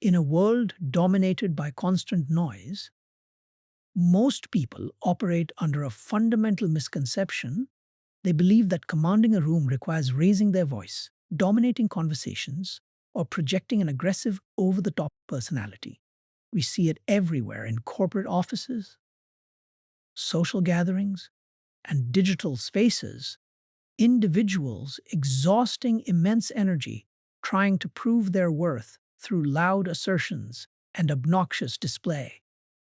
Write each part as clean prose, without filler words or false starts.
In a world dominated by constant noise, most people operate under a fundamental misconception. They believe that commanding a room requires raising their voice, dominating conversations, or projecting an aggressive, over the top personality. We see it everywhere in corporate offices, social gatherings, and digital spaces. Individuals exhausting immense energy trying to prove their worth through loud assertions and obnoxious display.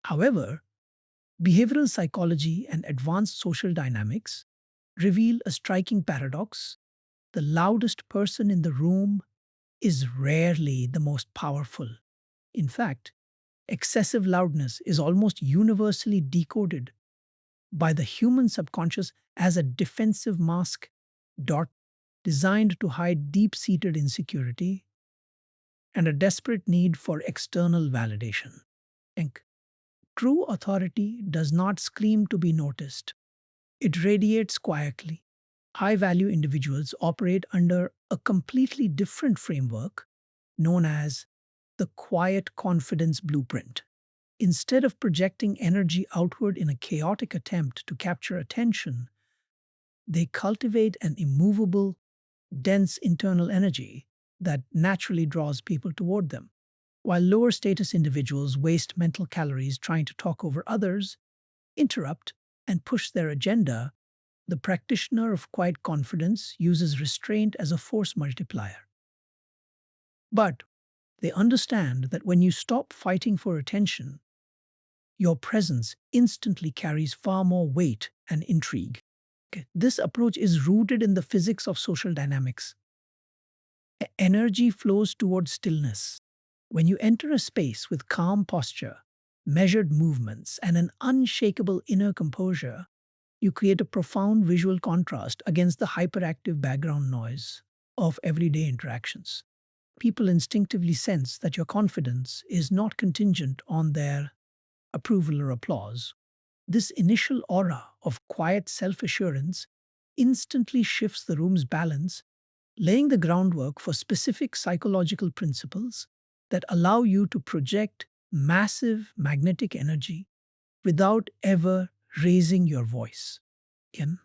However, behavioral psychology and advanced social dynamics reveal a striking paradox. The loudest person in the room is rarely the most powerful. In fact, excessive loudness is almost universally decoded by the human subconscious as a defensive mask dot designed to hide deep-seated insecurity and a desperate need for external validation. Inc. True authority does not scream to be noticed. It radiates quietly. High-value individuals operate under a completely different framework known as the quiet confidence blueprint. Instead of projecting energy outward in a chaotic attempt to capture attention, they cultivate an immovable, dense internal energy that naturally draws people toward them. While lower status individuals waste mental calories trying to talk over others, interrupt, and push their agenda, the practitioner of quiet confidence uses restraint as a force multiplier. But they understand that when you stop fighting for attention, your presence instantly carries far more weight and intrigue. Okay, this approach is rooted in the physics of social dynamics. Energy flows towards stillness. When you enter a space with calm posture, measured movements, and an unshakable inner composure, you create a profound visual contrast against the hyperactive background noise of everyday interactions. People instinctively sense that your confidence is not contingent on their approval or applause. This initial aura of quiet self assurance instantly shifts the room's balance, laying the groundwork for specific psychological principles that allow you to project massive magnetic energy without ever raising your voice. In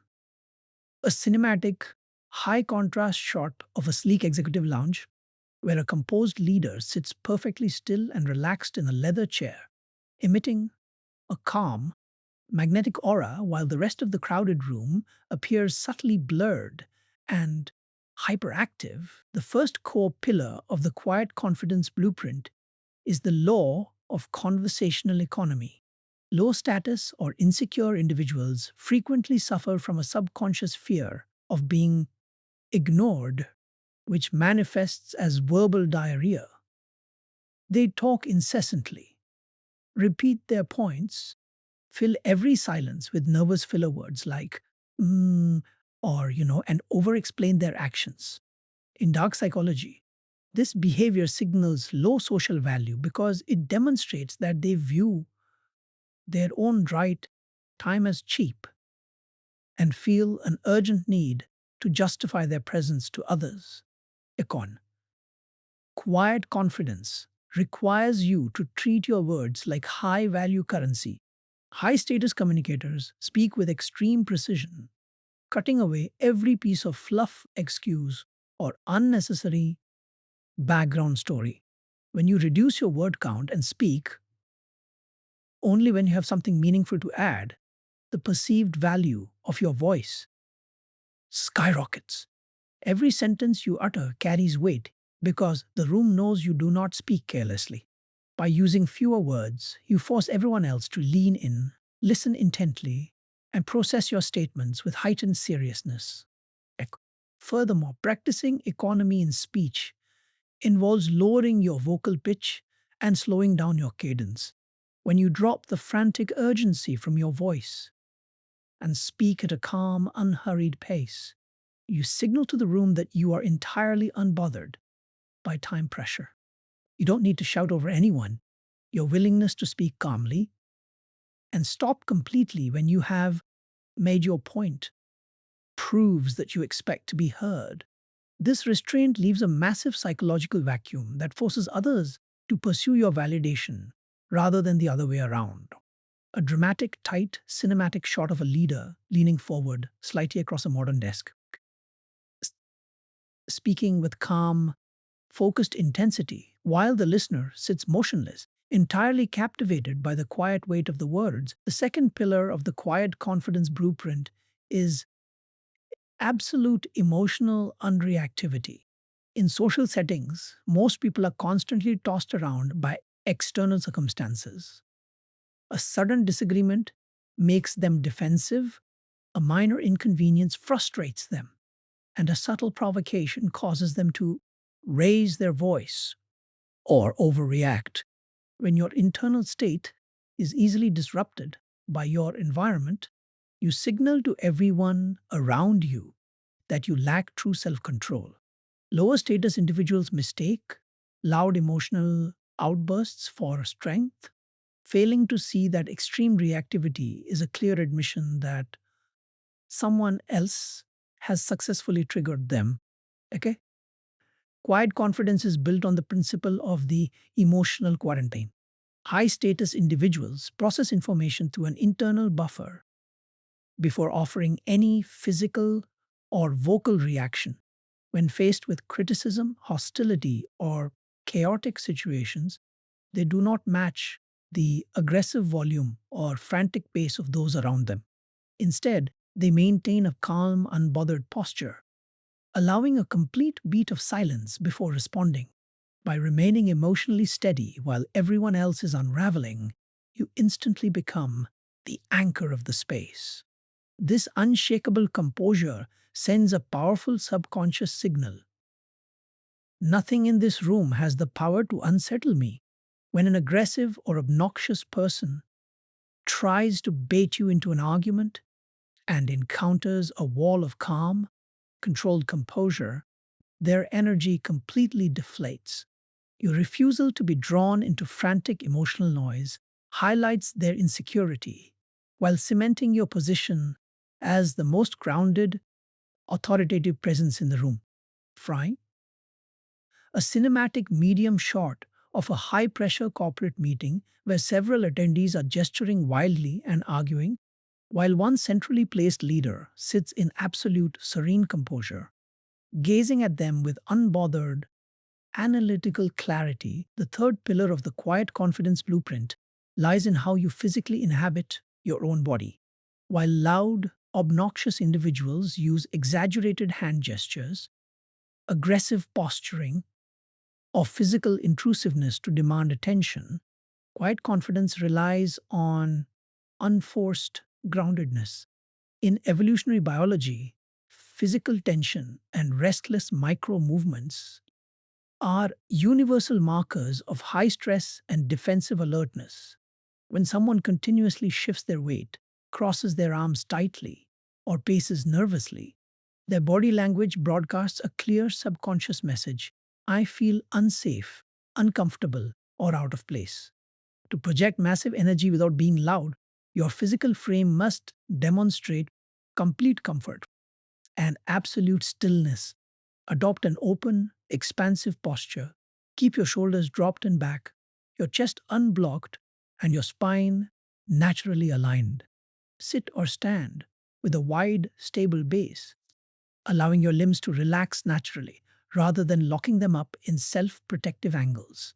a cinematic, high contrast shot of a sleek executive lounge where a composed leader sits perfectly still and relaxed in a leather chair, emitting a calm, magnetic aura while the rest of the crowded room appears subtly blurred and hyperactive. The first core pillar of the quiet confidence blueprint is the law of conversational economy. Low status or insecure individuals frequently suffer from a subconscious fear of being ignored, which manifests as verbal diarrhea. They talk incessantly, repeat their points, fill every silence with nervous filler words like and over explain their actions. In dark psychology, this behavior signals low social value because it demonstrates that they view their own right time as cheap and feel an urgent need to justify their presence to others. Econ. Quiet confidence requires you to treat your words like high value currency. High status communicators speak with extreme precision, cutting away every piece of fluff, excuse, or unnecessary background story. When you reduce your word count and speak only when you have something meaningful to add, the perceived value of your voice skyrockets. Every sentence you utter carries weight because the room knows you do not speak carelessly. By using fewer words, you force everyone else to lean in, listen intently, and process your statements with heightened seriousness. Furthermore, practicing economy in speech involves lowering your vocal pitch and slowing down your cadence. When you drop the frantic urgency from your voice and speak at a calm, unhurried pace, you signal to the room that you are entirely unbothered by time pressure. You don't need to shout over anyone. Your willingness to speak calmly and stop completely when you have made your point proves that you expect to be heard. This restraint leaves a massive psychological vacuum that forces others to pursue your validation rather than the other way around. A dramatic, tight, cinematic shot of a leader leaning forward slightly across a modern desk, s- speaking with calm, focused intensity, while the listener sits motionless, entirely captivated by the quiet weight of the words. The second pillar of the quiet confidence blueprint is absolute emotional unreactivity. In social settings, most people are constantly tossed around by external circumstances. A sudden disagreement makes them defensive, a minor inconvenience frustrates them, and a subtle provocation causes them to raise their voice or overreact. When your internal state is easily disrupted by your environment, you signal to everyone around you that you lack true self control. Lower status individuals mistake loud emotional outbursts for strength, failing to see that extreme reactivity is a clear admission that someone else has successfully triggered them. Okay? Quiet confidence is built on the principle of the emotional quarantine. High status individuals process information through an internal buffer before offering any physical or vocal reaction. When faced with criticism, hostility, or chaotic situations, they do not match the aggressive volume or frantic pace of those around them. Instead, they maintain a calm, unbothered posture, allowing a complete beat of silence before responding. By remaining emotionally steady while everyone else is unraveling, you instantly become the anchor of the space. This unshakable composure sends a powerful subconscious signal. Nothing in this room has the power to unsettle me. When an aggressive or obnoxious person tries to bait you into an argument and encounters a wall of calm, controlled composure, their energy completely deflates. Your refusal to be drawn into frantic emotional noise highlights their insecurity, while cementing your position as the most grounded, authoritative presence in the room. Fry, a cinematic medium shot of a high pressure corporate meeting where several attendees are gesturing wildly and arguing, while one centrally placed leader sits in absolute serene composure, gazing at them with unbothered, analytical clarity. The third pillar of the quiet confidence blueprint lies in how you physically inhabit your own body. While loud, obnoxious individuals use exaggerated hand gestures, aggressive posturing, or physical intrusiveness to demand attention, quiet confidence relies on unforced groundedness. In evolutionary biology, physical tension and restless micro movements are universal markers of high stress and defensive alertness. When someone continuously shifts their weight, crosses their arms tightly, or paces nervously, their body language broadcasts a clear subconscious message: I feel unsafe, uncomfortable, or out of place. To project massive energy without being loud, your physical frame must demonstrate complete comfort and absolute stillness. Adopt an open, expansive posture. Keep your shoulders dropped and back, your chest unblocked, and your spine naturally aligned. Sit or stand with a wide, stable base, allowing your limbs to relax naturally rather than locking them up in self protective angles.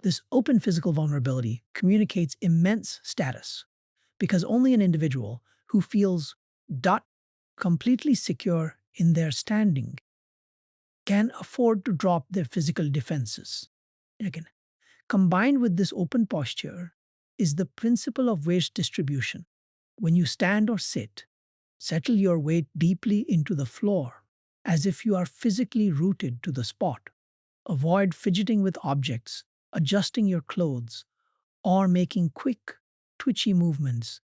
This open physical vulnerability communicates immense status because only an individual who feels dot completely secure in their standing can afford to drop their physical defenses. Again, combined with this open posture is the principle of weight distribution. When you stand or sit, settle your weight deeply into the floor as if you are physically rooted to the spot. Avoid fidgeting with objects, adjusting your clothes, or making quick, twitchy movements.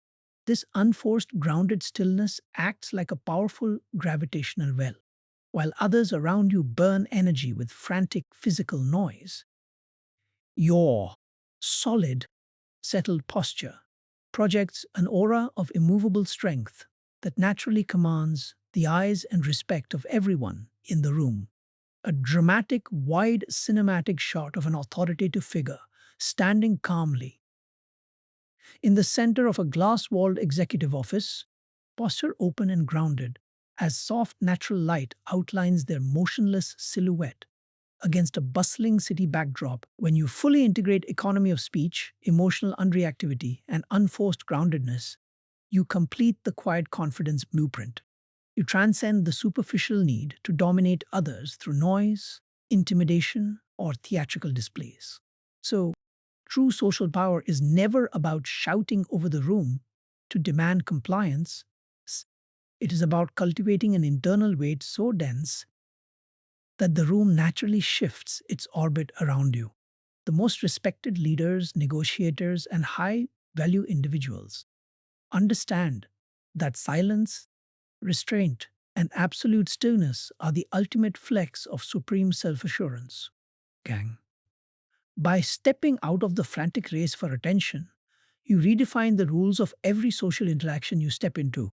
This unforced grounded stillness acts like a powerful gravitational well. While others around you burn energy with frantic physical noise, your solid, settled posture projects an aura of immovable strength that naturally commands the eyes and respect of everyone in the room. A dramatic, wide cinematic shot of an authoritative figure standing calmly in the center of a glass-walled executive office, posture open and grounded, as soft natural light outlines their motionless silhouette against a bustling city backdrop. When you fully integrate economy of speech, emotional unreactivity, and unforced groundedness, you complete the quiet confidence blueprint. You transcend the superficial need to dominate others through noise, intimidation, or theatrical displays. So, true social power is never about shouting over the room to demand compliance. It is about cultivating an internal weight so dense that the room naturally shifts its orbit around you. The most respected leaders, negotiators, and high value individuals understand that silence, restraint, and absolute stillness are the ultimate flex of supreme self assurance. Gang. By stepping out of the frantic race for attention, you redefine the rules of every social interaction you step into.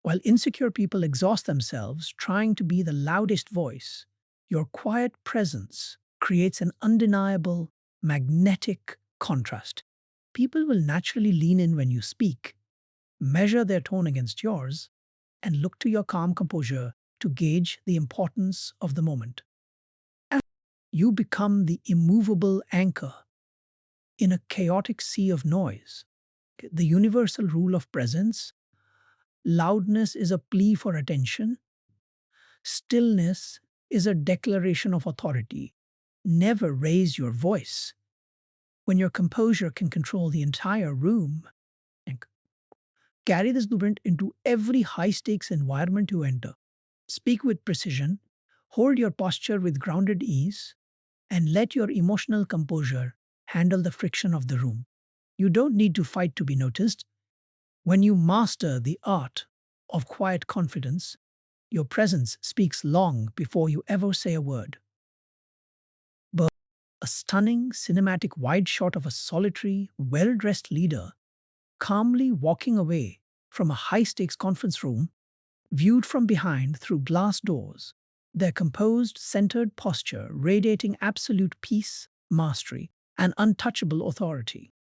While insecure people exhaust themselves trying to be the loudest voice, your quiet presence creates an undeniable, magnetic contrast. People will naturally lean in when you speak, measure their tone against yours, and look to your calm composure to gauge the importance of the moment. And you become the immovable anchor in a chaotic sea of noise. The universal rule of presence: loudness is a plea for attention, stillness is a declaration of authority. Never raise your voice when your composure can control the entire room. And carry this blueprint into every high stakes environment you enter. Speak with precision, hold your posture with grounded ease, and let your emotional composure handle the friction of the room. You don't need to fight to be noticed. When you master the art of quiet confidence, your presence speaks long before you ever say a word. But a stunning cinematic wide shot of a solitary, well dressed leader calmly walking away from a high stakes conference room, viewed from behind through glass doors, their composed, centered posture radiating absolute peace, mastery, and untouchable authority.